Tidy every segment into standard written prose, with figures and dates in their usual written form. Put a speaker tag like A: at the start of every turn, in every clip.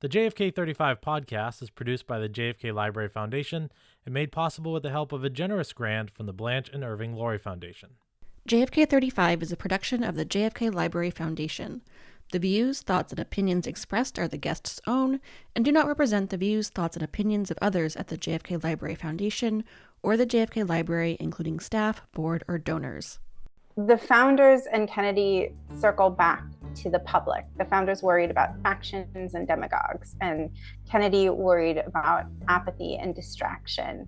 A: The JFK 35 podcast is produced by the JFK Library Foundation and made possible with the help of a generous grant from the Blanche and Irving Laurie Foundation.
B: JFK 35 is a production of the JFK Library Foundation. The views, thoughts, and opinions expressed are the guest's own and do not represent the views, thoughts, and opinions of others at the JFK Library Foundation or the JFK Library, including staff, board, or donors.
C: The founders and Kennedy circle back to the public. The founders worried about factions and demagogues, and Kennedy worried about apathy and distraction.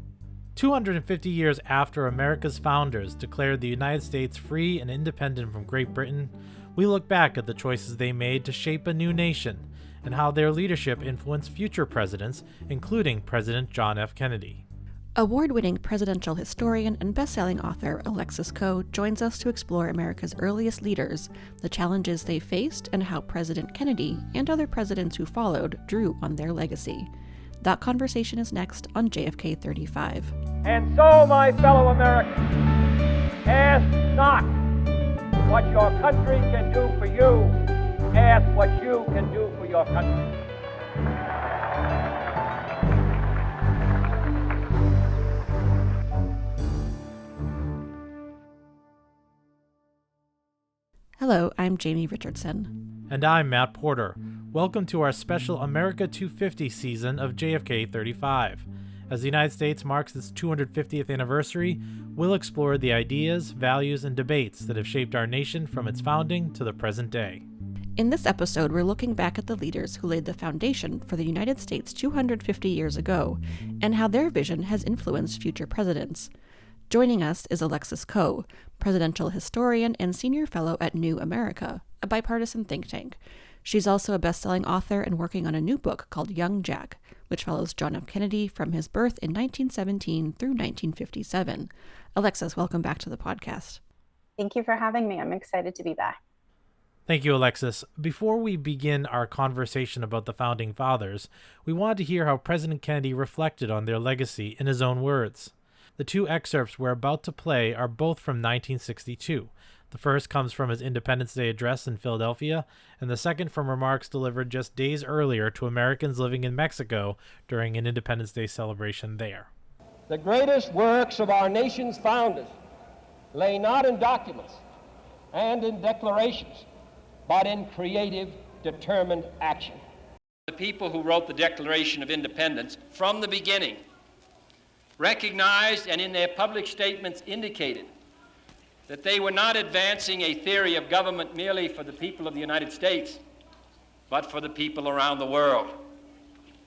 A: 250 years after America's founders declared the United States free and independent from Great Britain, we look back at the choices they made to shape a new nation and how their leadership influenced future presidents, including President John F. Kennedy.
B: Award-winning presidential historian and best-selling author Alexis Coe joins us to explore America's earliest leaders, the challenges they faced, and how President Kennedy and other presidents who followed drew on their legacy. That conversation is next on JFK 35.
D: And so, my fellow Americans, ask not what your country can do for you, ask what you can do for your country.
B: Hello, I'm Jamie Richardson.
A: And I'm Matt Porter. Welcome to our special America 250 season of JFK 35. As the United States marks its 250th anniversary, we'll explore the ideas, values, and debates that have shaped our nation from its founding to the present day.
B: In this episode, we're looking back at the leaders who laid the foundation for the United States 250 years ago, and how their vision has influenced future presidents. Joining us is Alexis Coe, presidential historian and senior fellow at New America, a bipartisan think tank. She's also a best-selling author and working on a new book called Young Jack, which follows John F. Kennedy from his birth in 1917 through 1957. Alexis, welcome back to the podcast.
C: Thank you for having me. I'm excited to be back.
A: Thank you, Alexis. Before we begin our conversation about the Founding Fathers, we wanted to hear how President Kennedy reflected on their legacy in his own words. The two excerpts we're about to play are both from 1962. The first comes from his Independence Day address in Philadelphia, and the second from remarks delivered just days earlier to Americans living in Mexico during an Independence Day celebration there.
D: The greatest works of our nation's founders lay not in documents and in declarations, but in creative, determined action.
E: The people who wrote the Declaration of Independence from the beginning recognized and in their public statements indicated that they were not advancing a theory of government merely for the people of the United States, but for the people around the world.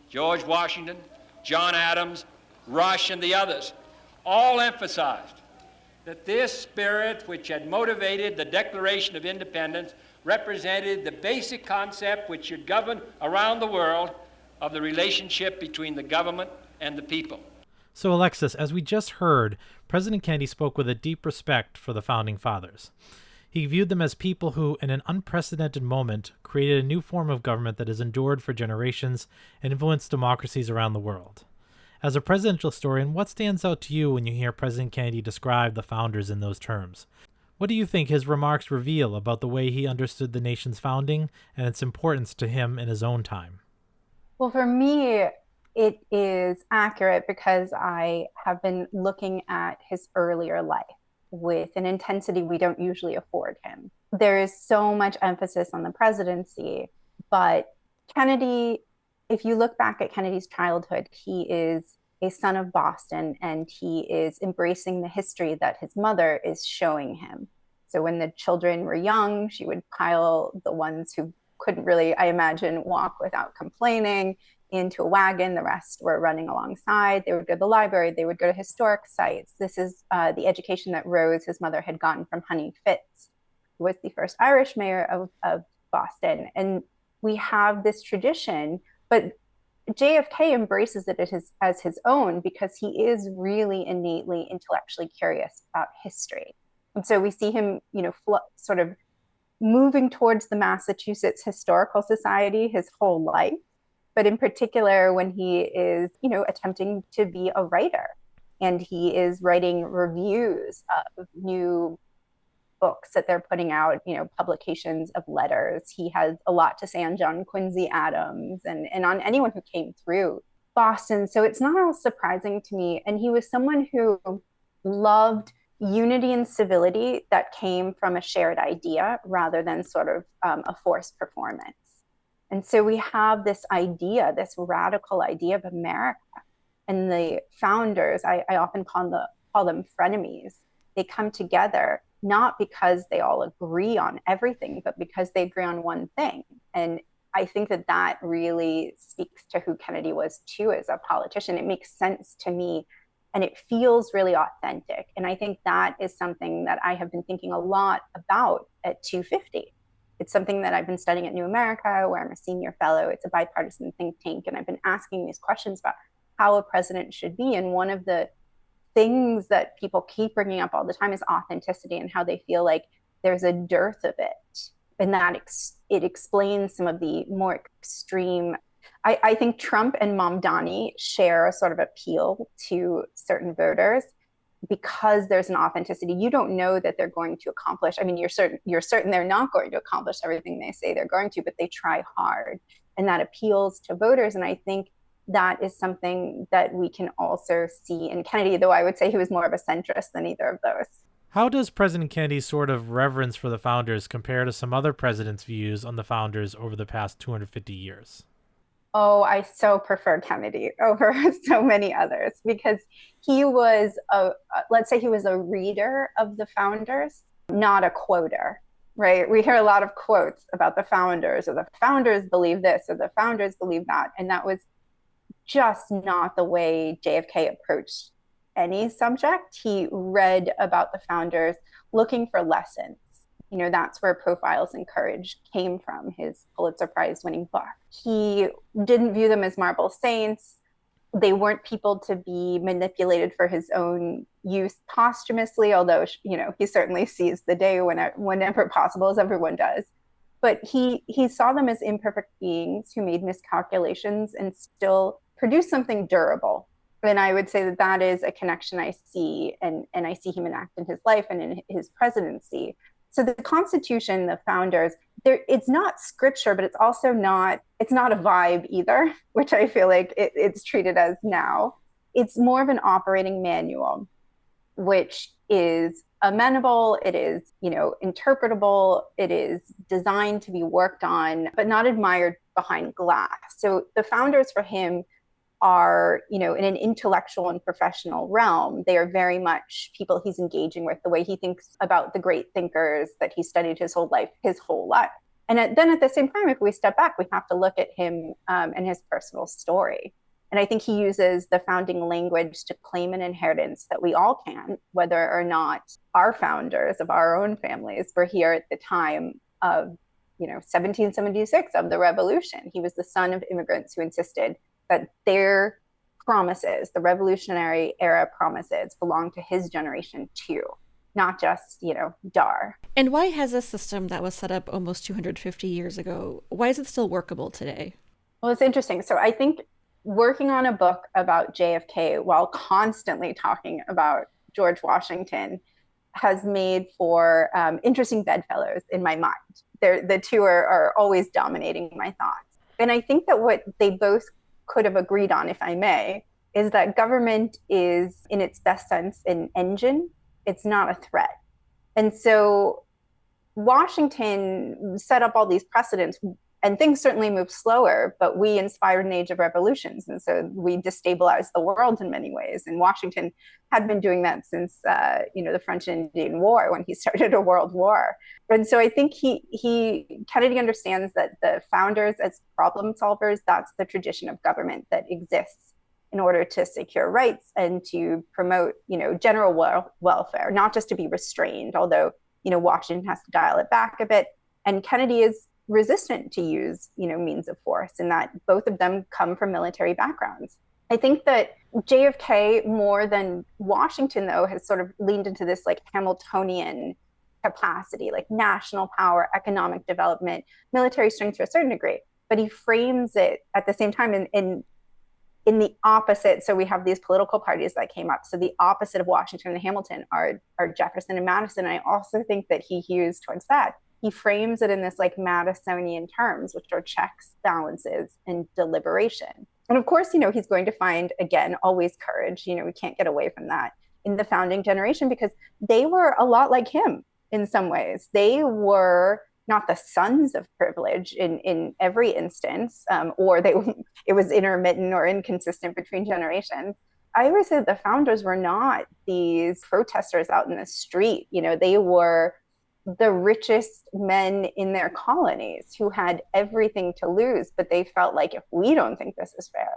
E: George Washington, John Adams, Rush, and the others all emphasized that this spirit which had motivated the Declaration of Independence represented the basic concept which should govern around the world of the relationship between the government and the people.
A: So, Alexis, as we just heard, President Kennedy spoke with a deep respect for the Founding Fathers. He viewed them as people who, in an unprecedented moment, created a new form of government that has endured for generations and influenced democracies around the world. As a presidential historian, what stands out to you when you hear President Kennedy describe the founders in those terms? What do you think his remarks reveal about the way he understood the nation's founding and its importance to him in his own time?
C: Well, for me, it is accurate because I have been looking at his earlier life with an intensity we don't usually afford him. There is so much emphasis on the presidency, but Kennedy, if you look back at Kennedy's childhood, he is a son of Boston and he is embracing the history that his mother is showing him. So when the children were young, she would pile the ones who couldn't really, I imagine, walk without complaining into a wagon. The rest were running alongside. They would go to the library. They would go to historic sites. This is the education that Rose, his mother, had gotten from Honey Fitz, who was the first Irish mayor of Boston. And we have this tradition, but JFK embraces it as his own because he is really innately intellectually curious about history. And so we see him, sort of moving towards the Massachusetts Historical Society his whole life. But in particular, when he is, attempting to be a writer and he is writing reviews of new books that they're putting out, publications of letters. He has a lot to say on John Quincy Adams and on anyone who came through Boston. So it's not all surprising to me. And he was someone who loved unity and civility that came from a shared idea rather than sort of a forced performance. And so we have this idea, this radical idea of America. And the founders, I often call them frenemies. They come together not because they all agree on everything, but because they agree on one thing. And I think that really speaks to who Kennedy was too as a politician. It makes sense to me and it feels really authentic. And I think that is something that I have been thinking a lot about at 250. It's something that I've been studying at New America, where I'm a senior fellow. It's a bipartisan think tank. And I've been asking these questions about how a president should be. And one of the things that people keep bringing up all the time is authenticity and how they feel like there's a dearth of it. And that it explains some of the more extreme. I think Trump and Mamdani share a sort of appeal to certain voters because there's an authenticity. You don't know that they're going to accomplish. I mean, you're certain they're not going to accomplish everything they say they're going to, but they try hard. And that appeals to voters. And I think that is something that we can also see in Kennedy, though I would say he was more of a centrist than either of those.
A: How does President Kennedy's sort of reverence for the founders compare to some other presidents' views on the founders over the past 250 years?
C: Oh, I so prefer Kennedy over so many others because he was let's say he was a reader of the founders, not a quoter, right? We hear a lot of quotes about the founders, or the founders believe this, or the founders believe that. And that was just not the way JFK approached any subject. He read about the founders looking for lessons. That's where Profiles in Courage came from, his Pulitzer Prize winning book. He didn't view them as marble saints. They weren't people to be manipulated for his own use posthumously, although, he certainly seized the day whenever possible, as everyone does. But he saw them as imperfect beings who made miscalculations and still produced something durable. And I would say that is a connection I see, and I see him enact in his life and in his presidency. So the Constitution, the founders, it's not scripture, but it's also not a vibe either, which I feel like it's treated as now. It's more of an operating manual, which is amenable, it is, interpretable, it is designed to be worked on, but not admired behind glass. So the founders for him are, in an intellectual and professional realm. They are very much people he's engaging with, the way he thinks about the great thinkers that he studied his whole life. And then at the same time, if we step back, we have to look at him and his personal story. And I think he uses the founding language to claim an inheritance that we all can, whether or not our founders of our own families were here at the time of, 1776, of the Revolution. He was the son of immigrants who insisted that their promises, the Revolutionary era promises, belong to his generation too, not just, Dar.
B: And why has a system that was set up almost 250 years ago, why is it still workable today?
C: Well, it's interesting. So I think working on a book about JFK while constantly talking about George Washington has made for interesting bedfellows in my mind. The two are always dominating my thoughts. And I think that what they both could have agreed on, if I may, is that government is, in its best sense, an engine. It's not a threat. And so Washington set up all these precedents, and things certainly moved slower, but we inspired an age of revolutions. And so we destabilized the world in many ways. And Washington had been doing that since, the French and Indian War, when he started a world war. And so I think Kennedy understands that the founders as problem solvers, that's the tradition of government that exists in order to secure rights and to promote, general welfare, not just to be restrained, although, Washington has to dial it back a bit. And Kennedy is resistant to use, means of force, and that both of them come from military backgrounds. I think that JFK, more than Washington, though, has sort of leaned into this like Hamiltonian capacity, like national power, economic development, military strength to a certain degree. But he frames it at the same time in in the opposite, so we have these political parties that came up. So the opposite of Washington and Hamilton are Jefferson and Madison. I also think that he hews towards that. He frames it in this like Madisonian terms, which are checks, balances, and deliberation. And of course, he's going to find, again, always courage. We can't get away from that in the founding generation, because they were a lot like him in some ways. They were not the sons of privilege in every instance, or it was intermittent or inconsistent between generations. I always say that the founders were not these protesters out in the street. They were the richest men in their colonies who had everything to lose, but they felt like, if we don't think this is fair,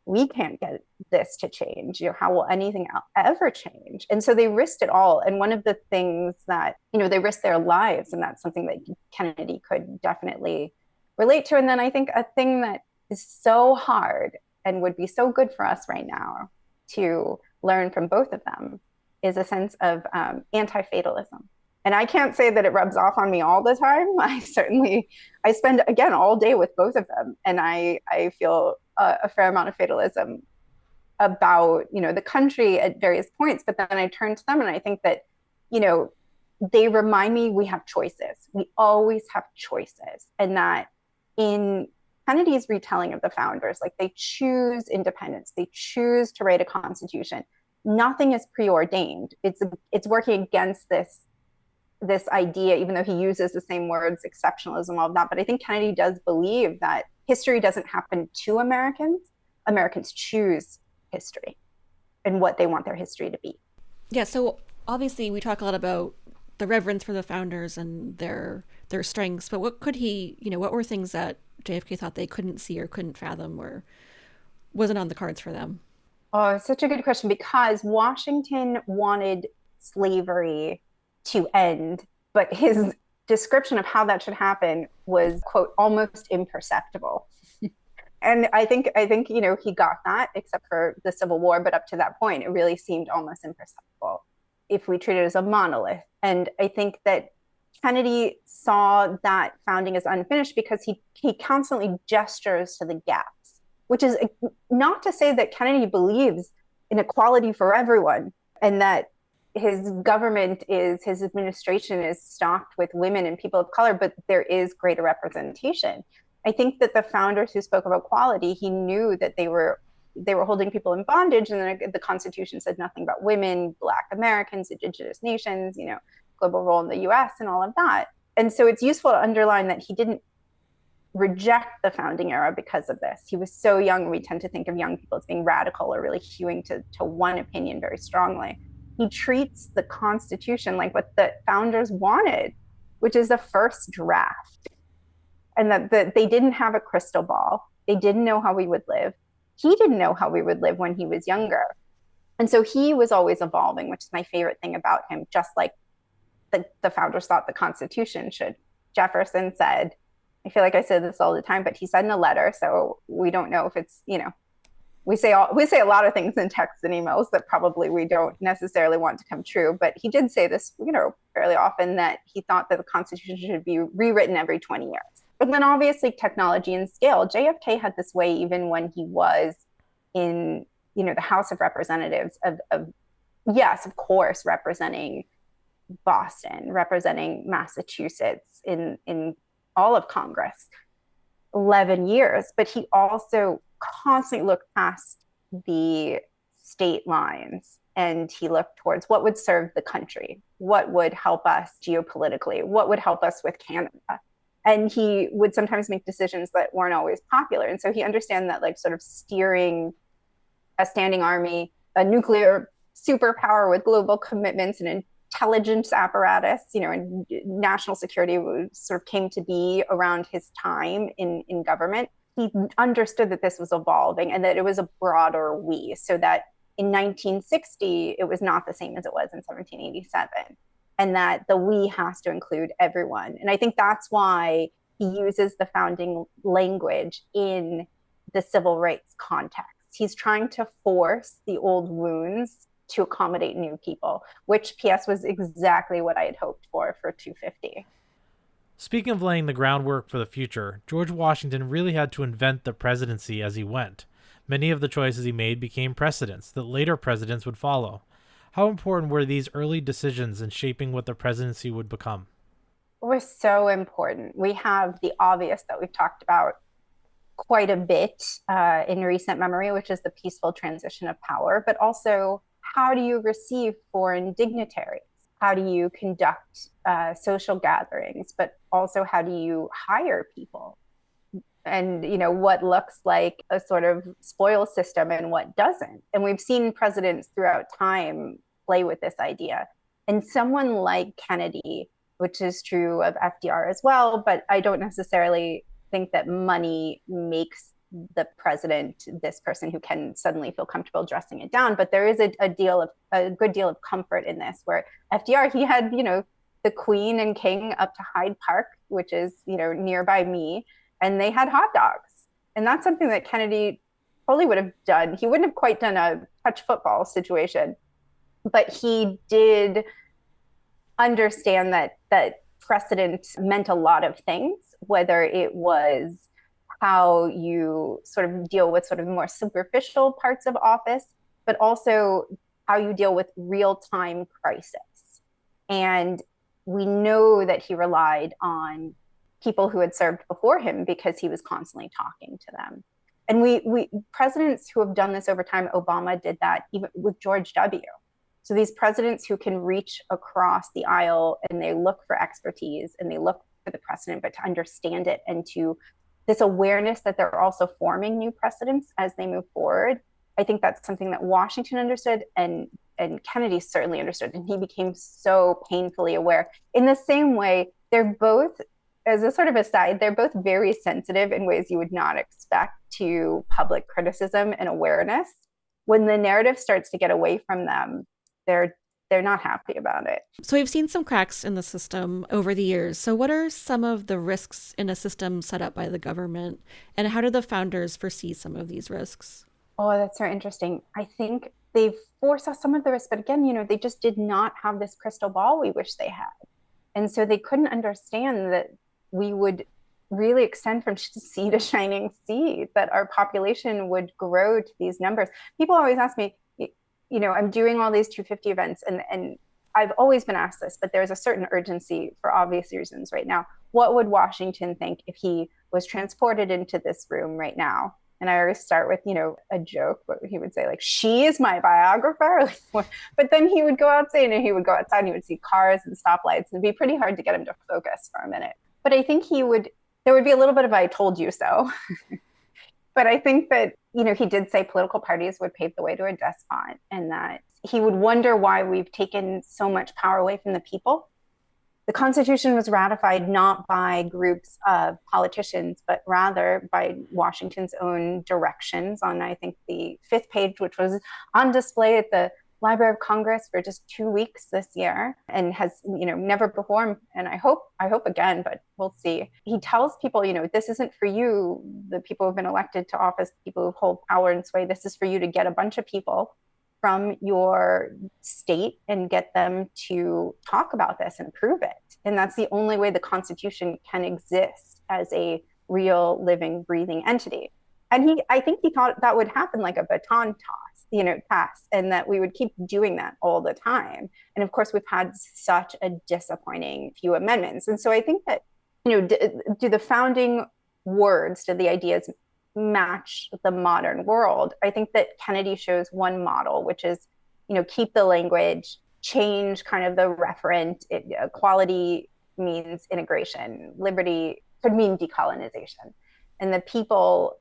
C: we can't get this to change. How will anything ever change? And so they risked it all. And one of the things that, they risked their lives, and that's something that Kennedy could definitely relate to. And then I think a thing that is so hard and would be so good for us right now to learn from both of them is a sense of anti-fatalism. And I can't say that it rubs off on me all the time. I spend, again, all day with both of them. And I feel a fair amount of fatalism about, the country at various points. But then I turn to them and I think that, they remind me we have choices. We always have choices. And that in Kennedy's retelling of the founders, like, they choose independence. They choose to write a constitution. Nothing is preordained. It's working against this idea, even though he uses the same words, exceptionalism, all of that. But I think Kennedy does believe that history doesn't happen to Americans. Americans choose history and what they want their history to be.
B: Yeah, so obviously we talk a lot about the reverence for the founders and their strengths, but what were things that JFK thought they couldn't see or couldn't fathom or wasn't on the cards for them?
C: Oh, it's such a good question, because Washington wanted slavery to end, but his description of how that should happen was, quote, almost imperceptible. And I think he got that, except for the Civil War, but up to that point, it really seemed almost imperceptible if we treat it as a monolith. And I think that Kennedy saw that founding as unfinished because he constantly gestures to the gaps, which is not to say that Kennedy believes in equality for everyone and that his administration is stocked with women and people of color, but there is greater representation. I think that the founders who spoke of equality, he knew that they were holding people in bondage, and then the Constitution said nothing about women, Black Americans, indigenous nations, global role in the U.S. and all of that. And so it's useful to underline that he didn't reject the founding era because of this. He was so young. We tend to think of young people as being radical or really hewing to one opinion very strongly. He treats the Constitution like what the founders wanted, which is a first draft. And that they didn't have a crystal ball. They didn't know how we would live. He didn't know how we would live when he was younger. And so he was always evolving, which is my favorite thing about him, just like the founders thought the Constitution should. Jefferson said, I feel like I say this all the time, but he said in a letter, so we don't know if it's, we say a lot of things in texts and emails that probably we don't necessarily want to come true, but he did say this, fairly often, that he thought that the Constitution should be rewritten every 20 years. But then obviously technology and scale. JFK had this way even when he was in, the House of Representatives of yes, of course, representing Boston, representing Massachusetts in all of Congress, 11 years. But he also constantly looked past the state lines and he looked towards what would serve the country, what would help us geopolitically, what would help us with Canada. And he would sometimes make decisions that weren't always popular. And so he understood that, like, sort of steering a standing army, a nuclear superpower with global commitments and intelligence apparatus, and national security sort of came to be around his time in government. He understood that this was evolving and that it was a broader we, so that in 1960, it was not the same as it was in 1787. And that the we has to include everyone. And I think that's why he uses the founding language in the civil rights context. He's trying to force the old wounds to accommodate new people, which, P.S., was exactly what I had hoped for 250.
A: Speaking of laying the groundwork for the future, George Washington really had to invent the presidency as he went. Many of the choices he made became precedents that later presidents would follow. How important were these early decisions in shaping what the presidency would become?
C: Were so important. We have the obvious that we've talked about quite a bit in recent memory, which is the peaceful transition of power, but also how do you receive foreign dignitaries? How do you conduct social gatherings? But also, how do you hire people? And what looks like a sort of spoil system and what doesn't. And we've seen presidents throughout time play with this idea. And someone like Kennedy, which is true of FDR as well, but I don't necessarily think that money makes the president this person who can suddenly feel comfortable dressing it down. But there is a good deal of comfort in this, where FDR, he had the Queen and King up to Hyde Park, which is nearby me, and they had hot dogs. And that's something that Kennedy probably would have done. He wouldn't have quite done a touch football situation, but he did understand that precedent meant a lot of things, whether it was how you sort of deal with sort of more superficial parts of office, but also how you deal with real-time crisis. And we know that he relied on people who had served before him because he was constantly talking to them. And we presidents who have done this over time, Obama did that even with George W. So these presidents who can reach across the aisle and they look for expertise and they look for the precedent, but to understand it and to this awareness that they're also forming new precedents as they move forward. I think that's something that Washington understood and Kennedy certainly understood. And he became so painfully aware. In the same way, they're both, as a sort of aside, they're both very sensitive in ways you would not expect to public criticism and awareness. When the narrative starts to get away from them, they're not happy about it.
B: So we've seen some cracks in the system over the years. So what are some of the risks in a system set up by the government, and how do the founders foresee some of these risks?
C: Oh, that's so interesting. I think they foresaw some of the risks, but again, they just did not have this crystal ball we wish they had. And so they couldn't understand that we would really extend from sea to shining sea, that our population would grow to these numbers. People always ask me, I'm doing all these 250 events, and I've always been asked this, but there's a certain urgency for obvious reasons right now. What would Washington think if he was transported into this room right now? And I always start with, a joke, but he would say, like, she is my biographer. But then he would go outside and he would he would see cars and stoplights. It'd be pretty hard to get him to focus for a minute. But I think there would be a little bit of I told you so. But I think that, he did say political parties would pave the way to a despot, and that he would wonder why we've taken so much power away from the people. The Constitution was ratified not by groups of politicians, but rather by Washington's own directions on, I think, the 5th page, which was on display at the Library of Congress for just 2 weeks this year, and has, never before. And I hope again, but we'll see. He tells people, this isn't for you, the people who've been elected to office, people who hold power and sway. This is for you to get a bunch of people from your state and get them to talk about this and prove it. And that's the only way the Constitution can exist as a real, living, breathing entity. And I think he thought that would happen like a baton pass, and that we would keep doing that all the time. And of course, we've had such a disappointing few amendments. And so I think that, do the founding words, do the ideas match the modern world? I think that Kennedy shows one model, which is, keep the language, change kind of the referent. Equality means integration. Liberty could mean decolonization. And the people,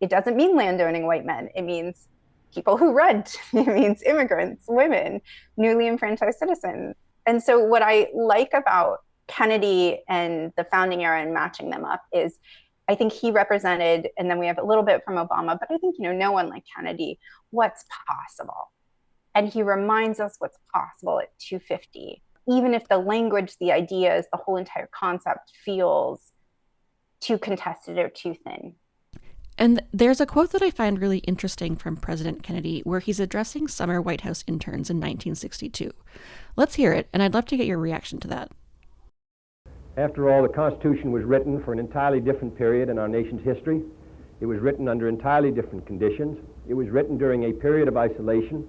C: it doesn't mean landowning white men. It means people who rent. It means immigrants, women, newly enfranchised citizens. And so what I like about Kennedy and the founding era and matching them up is, I think he represented, and then we have a little bit from Obama, but I think, no one like Kennedy, what's possible. And he reminds us what's possible at 250. Even if the language, the ideas, the whole entire concept feels too contested or too thin.
B: And there's a quote that I find really interesting from President Kennedy where he's addressing summer White House interns in 1962. Let's hear it, and I'd love to get your reaction to that.
D: After all, the Constitution was written for an entirely different period in our nation's history. It was written under entirely different conditions. It was written during a period of isolation.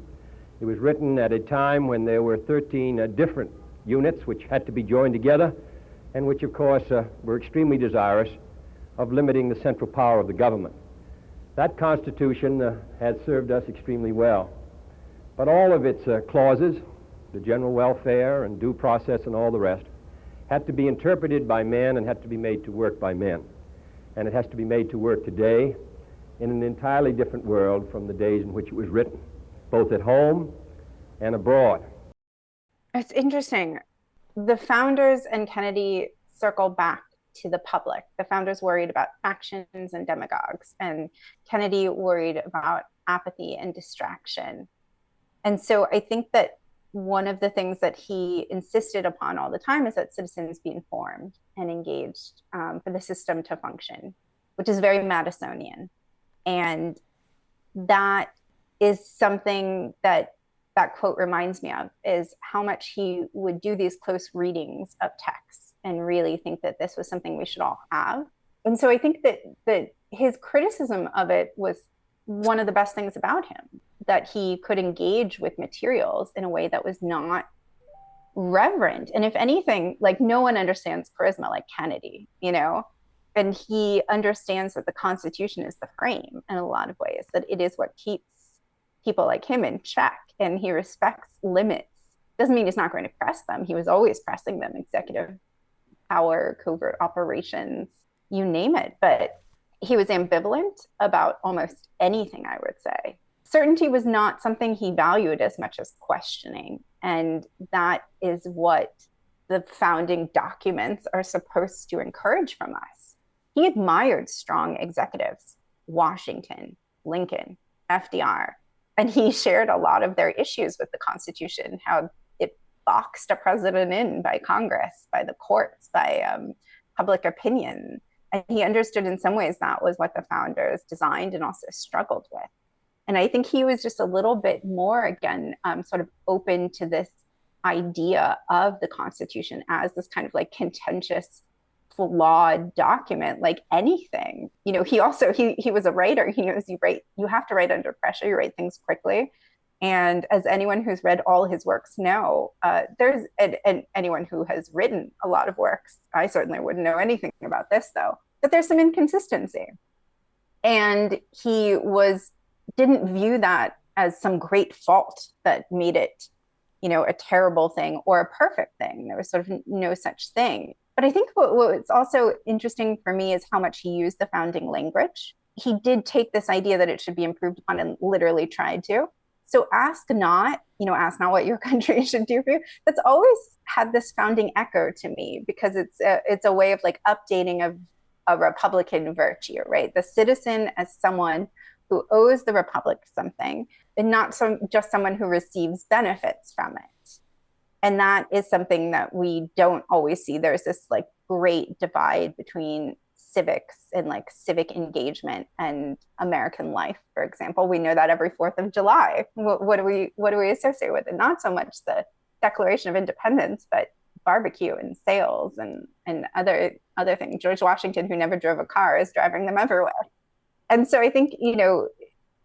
D: It was written at a time when there were 13 different units which had to be joined together, and which, of course, were extremely desirous of limiting the central power of the government. That Constitution had served us extremely well. But all of its clauses, the general welfare and due process and all the rest, had to be interpreted by men and had to be made to work by men. And it has to be made to work today in an entirely different world from the days in which it was written, both at home and abroad.
C: It's interesting. The founders and Kennedy circle back to the public. The founders worried about factions and demagogues, and Kennedy worried about apathy and distraction. And so I think that one of the things that he insisted upon all the time is that citizens be informed and engaged for the system to function, which is very Madisonian. And that is something that that quote reminds me of, is how much he would do these close readings of texts and really think that this was something we should all have. And so I think that his criticism of it was one of the best things about him, that he could engage with materials in a way that was not reverent. And if anything, like, no one understands charisma like Kennedy, you know? And he understands that the Constitution is the frame in a lot of ways, that it is what keeps people like him in check, and he respects limits. Doesn't mean he's not going to press them. He was always pressing them, executive power, covert operations, you name it. But he was ambivalent about almost anything, I would say. Certainty was not something he valued as much as questioning. And that is what the founding documents are supposed to encourage from us. He admired strong executives, Washington, Lincoln, FDR, and he shared a lot of their issues with the Constitution, how it boxed a president in by Congress, by the courts, by public opinion. And he understood in some ways that was what the founders designed and also struggled with. And I think he was just a little bit more, again, sort of open to this idea of the Constitution as this kind of like contentious, flawed document, like anything. You know, he also, he was a writer. He knows you have to write under pressure, you write things quickly. And as anyone who's read all his works know, and anyone who has written a lot of works, I certainly wouldn't know anything about this though, but there's some inconsistency. And he didn't view that as some great fault that made it, you know, a terrible thing or a perfect thing. There was sort of no such thing. But I think what's also interesting for me is how much he used the founding language. He did take this idea that it should be improved upon and literally tried to. So ask not what your country should do for you. That's always had this founding echo to me, because it's a way of like updating of a Republican virtue, right? The citizen as someone who owes the Republic something, and not just someone who receives benefits from it. And that is something that we don't always see. There's this like great divide between civics and like civic engagement and American life, for example. We know that every 4th of July. What do we associate with it? Not so much the Declaration of Independence, but barbecue and sales and other things. George Washington, who never drove a car, is driving them everywhere. And so I think, you know,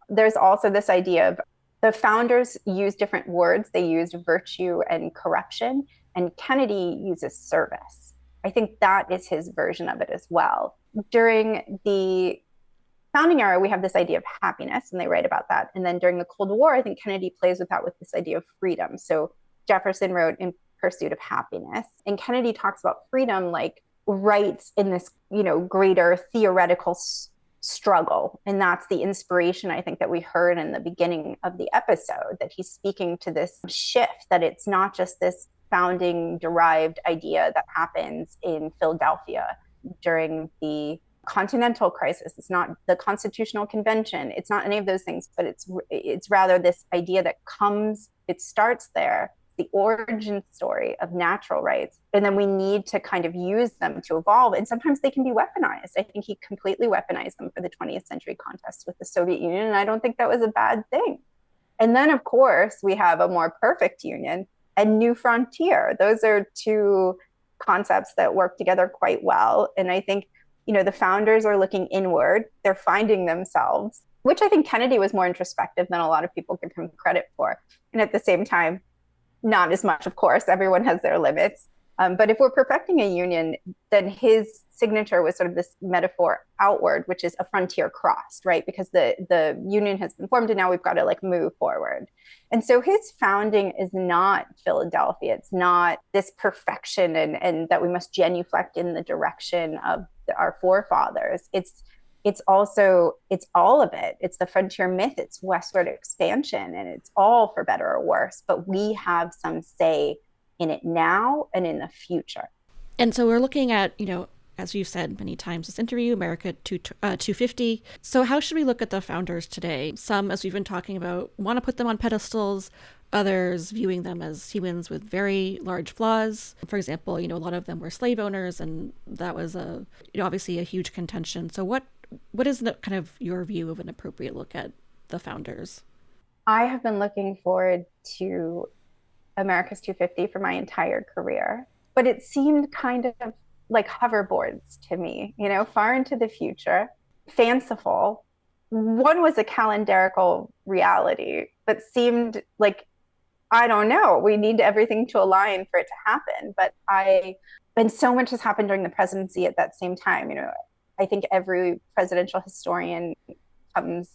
C: there's also this idea of the founders used different words. They used virtue and corruption, and Kennedy uses service. I think that is his version of it as well. During the founding era, we have this idea of happiness, and they write about that. And then during the Cold War, I think Kennedy plays with that with this idea of freedom. So Jefferson wrote In Pursuit of Happiness, and Kennedy talks about freedom like rights in this, you know, greater theoretical struggle. And that's the inspiration, I think, that we heard in the beginning of the episode, that he's speaking to this shift, that it's not just this founding derived idea that happens in Philadelphia during the Continental Crisis. It's not the Constitutional Convention. It's not any of those things, but it's rather this idea that it starts there, the origin story of natural rights. And then we need to kind of use them to evolve. And sometimes they can be weaponized. I think he completely weaponized them for the 20th century contests with the Soviet Union. And I don't think that was a bad thing. And then, of course, we have a more perfect union and New Frontier. Those are two concepts that work together quite well. And I think, The founders are looking inward, they're finding themselves, which I think Kennedy was more introspective than a lot of people give him credit for. And at the same time, not as much, of course, everyone has their limits. But if we're perfecting a union, then his signature was sort of this metaphor outward, which is a frontier crossed, right? Because the union has been formed and now we've got to like move forward. And so his founding is not Philadelphia. It's not this perfection and that we must genuflect in the direction of our forefathers. It's also, it's all of it. It's the frontier myth, it's westward expansion, and it's all for better or worse. But we have some say in it now and in the future.
B: And so we're looking at, as you've said many times this interview, America 250. So how should we look at the founders today? Some, as we've been talking about, want to put them on pedestals. Others viewing them as humans with very large flaws. For example, a lot of them were slave owners, and that was obviously a huge contention. So what is kind of your view of an appropriate look at the founders?
C: I have been looking forward to America's 250 for my entire career, but it seemed kind of like hoverboards to me, far into the future, fanciful. One was a calendarical reality, but seemed like, I don't know, we need everything to align for it to happen. And so much has happened during the presidency at that same time. I think every presidential historian comes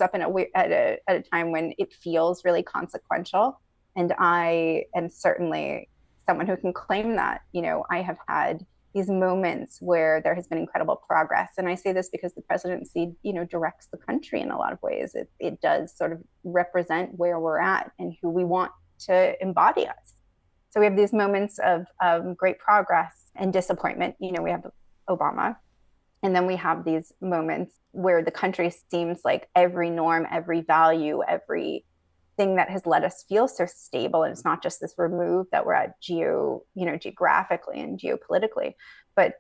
C: up at a time when it feels really consequential. And I am certainly someone who can claim that. I have had these moments where there has been incredible progress. And I say this because the presidency, directs the country in a lot of ways. It does sort of represent where we're at and who we want to embody us. So we have these moments of great progress and disappointment. We have Obama. And then we have these moments where the country seems like every norm, every value, every thing that has let us feel so stable, and it's not just this remove that we're at geographically and geopolitically, but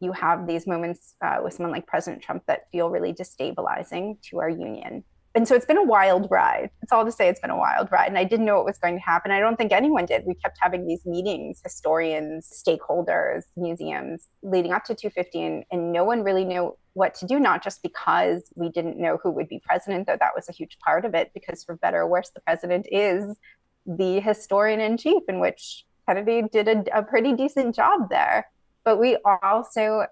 C: you have these moments with someone like President Trump that feel really destabilizing to our union. And so it's been a wild ride. It's all to say it's been a wild ride. And I didn't know what was going to happen. I don't think anyone did. We kept having these meetings, historians, stakeholders, museums, leading up to 250, and no one really knew what to do, not just because we didn't know who would be president, though that was a huge part of it, because for better or worse, the president is the historian in chief, in which Kennedy did a pretty decent job there. But we also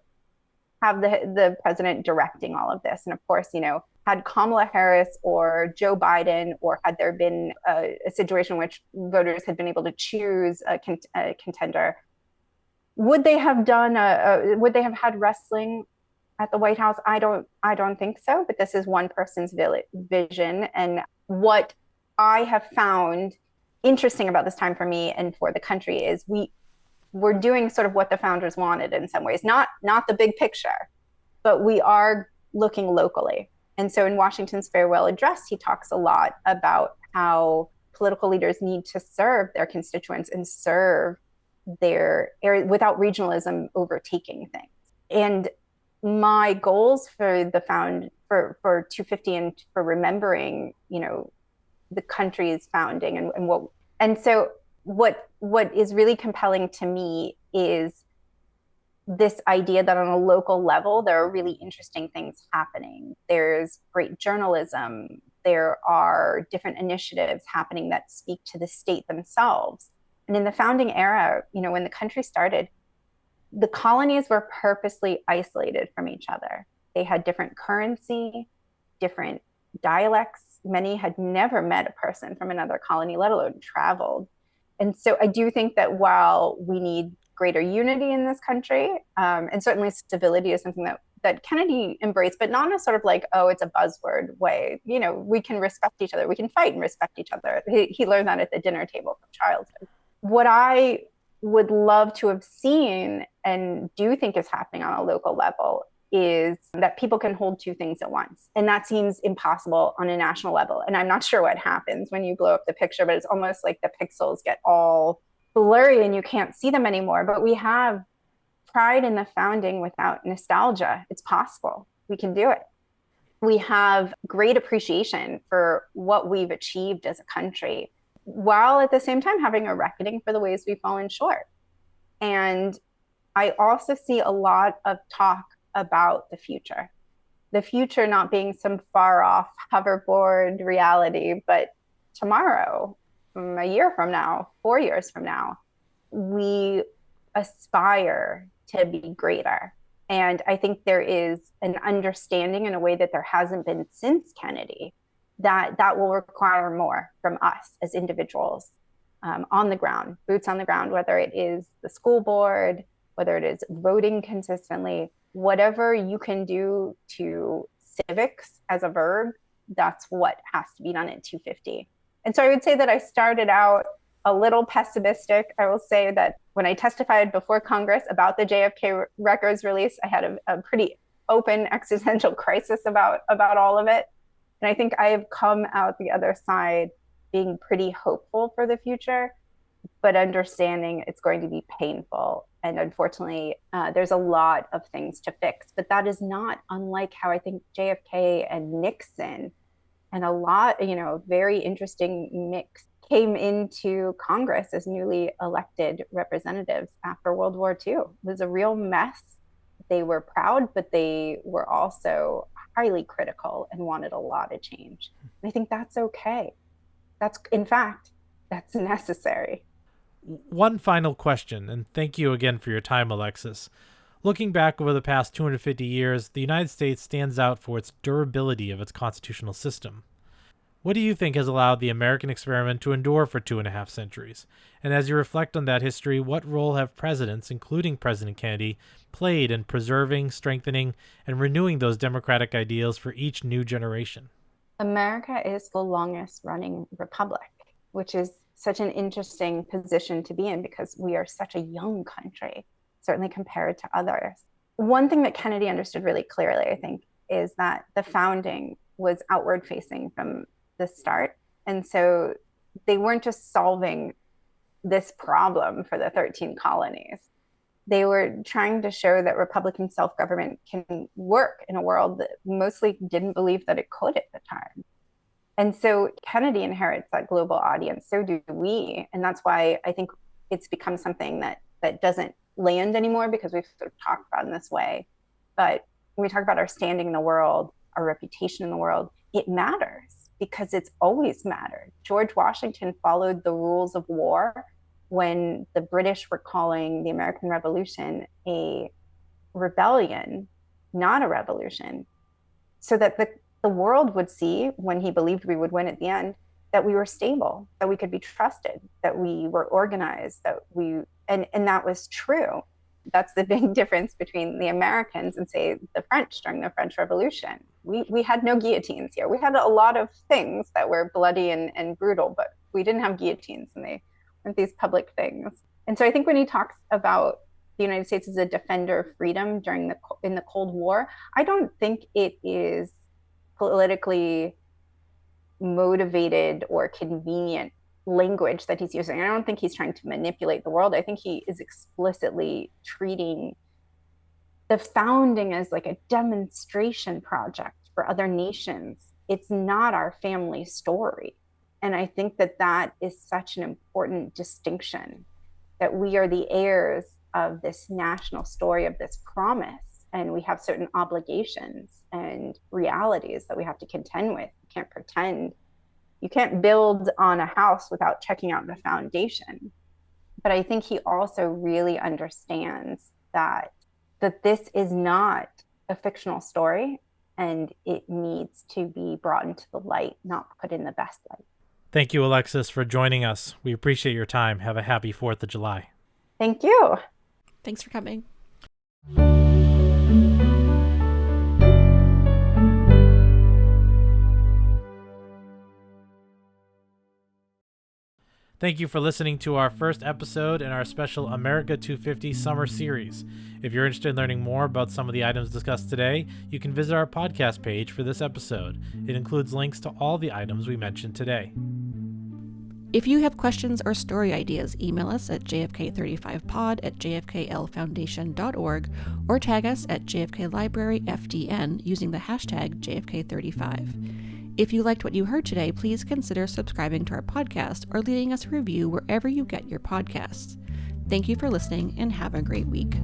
C: have the president directing all of this. And of course, had Kamala Harris or Joe Biden, or had there been a situation in which voters had been able to choose a contender, would they have had wrestling at the White House? I don't think so, but this is one person's vision. And what I have found interesting about this time for me and for the country is we're doing sort of what the founders wanted in some ways, not the big picture, but we are looking locally. And so in Washington's farewell address, he talks a lot about how political leaders need to serve their constituents and serve their area without regionalism overtaking things. And my goals for for 250 and for remembering, the country's founding and so what is really compelling to me is this idea that on a local level, there are really interesting things happening. There's great journalism. There are different initiatives happening that speak to the state themselves. And in the founding era, when the country started, the colonies were purposely isolated from each other. They had different currency, different dialects. Many had never met a person from another colony, let alone traveled. And so I do think that while we need greater unity in this country, and certainly stability is something that Kennedy embraced, but not in a sort of like, oh, it's a buzzword way. We can respect each other. We can fight and respect each other. He learned that at the dinner table from childhood. What I would love to have seen and do think is happening on a local level is that people can hold two things at once. And that seems impossible on a national level. And I'm not sure what happens when you blow up the picture, but it's almost like the pixels get all blurry and you can't see them anymore. But we have pride in the founding without nostalgia. It's possible. We can do it. We have great appreciation for what we've achieved as a country, while at the same time having a reckoning for the ways we've fallen short. And I also see a lot of talk about the future not being some far off hoverboard reality, but tomorrow, a year from now, 4 years from now, we aspire to be greater. And I think there is an understanding in a way that there hasn't been since Kennedy that will require more from us as individuals on the ground, boots on the ground, whether it is the school board, whether it is voting consistently, whatever you can do to civics as a verb, that's what has to be done at 250. And so I would say that I started out a little pessimistic. I will say that when I testified before Congress about the JFK records release, I had a pretty open existential crisis about all of it. And I think I have come out the other side being pretty hopeful for the future, but understanding it's going to be painful. And unfortunately, there's a lot of things to fix. But that is not unlike how I think JFK and Nixon and a lot, very interesting mix came into Congress as newly elected representatives after World War II. It was a real mess. They were proud, but they were also highly critical and wanted a lot of change. And I think that's okay. In fact, that's necessary.
A: One final question, and thank you again for your time, Alexis. Looking back over the past 250 years, the United States stands out for its durability of its constitutional system. What do you think has allowed the American experiment to endure for 2.5 centuries? And as you reflect on that history, what role have presidents, including President Kennedy, played in preserving, strengthening, and renewing those democratic ideals for each new generation?
C: America is the longest running republic, which is such an interesting position to be in because we are such a young country, certainly compared to others. One thing that Kennedy understood really clearly, I think, is that the founding was outward facing from the start. And so they weren't just solving this problem for the 13 colonies. They were trying to show that Republican self-government can work in a world that mostly didn't believe that it could at the time. And so Kennedy inherits that global audience, so do we. And that's why I think it's become something that doesn't land anymore because we've sort of talked about in this way. But when we talk about our standing in the world, our reputation in the world, it matters because it's always mattered. George Washington followed the rules of war when the British were calling the American Revolution a rebellion, not a revolution, so that the world would see, when he believed we would win at the end, that we were stable, that we could be trusted, that we were organized, and that was true. That's the big difference between the Americans and, say, the French during the French Revolution. We had no guillotines here. We had a lot of things that were bloody and brutal, but we didn't have guillotines, and they weren't these public things. And so I think when he talks about the United States as a defender of freedom in the Cold War, I don't think it is politically motivated or convenient language that he's using. I don't think he's trying to manipulate the world. I think he is explicitly treating the founding as like a demonstration project for other nations. It's not our family story. And I think that is such an important distinction, that we are the heirs of this national story, of this promise. And we have certain obligations and realities that we have to contend with. You can't pretend. You can't build on a house without checking out the foundation. But I think he also really understands that this is not a fictional story, and it needs to be brought into the light, not put in the best light.
A: Thank you, Alexis, for joining us. We appreciate your time. Have a happy 4th of July.
C: Thank you.
B: Thanks for coming.
A: Thank you for listening to our first episode in our special America 250 Summer Series. If you're interested in learning more about some of the items discussed today, you can visit our podcast page for this episode. It includes links to all the items we mentioned today.
B: If you have questions or story ideas, email us at jfk35pod@jfklfoundation.org or tag us at jfklibraryfdn using the hashtag JFK35. If you liked what you heard today, please consider subscribing to our podcast or leaving us a review wherever you get your podcasts. Thank you for listening and have a great week.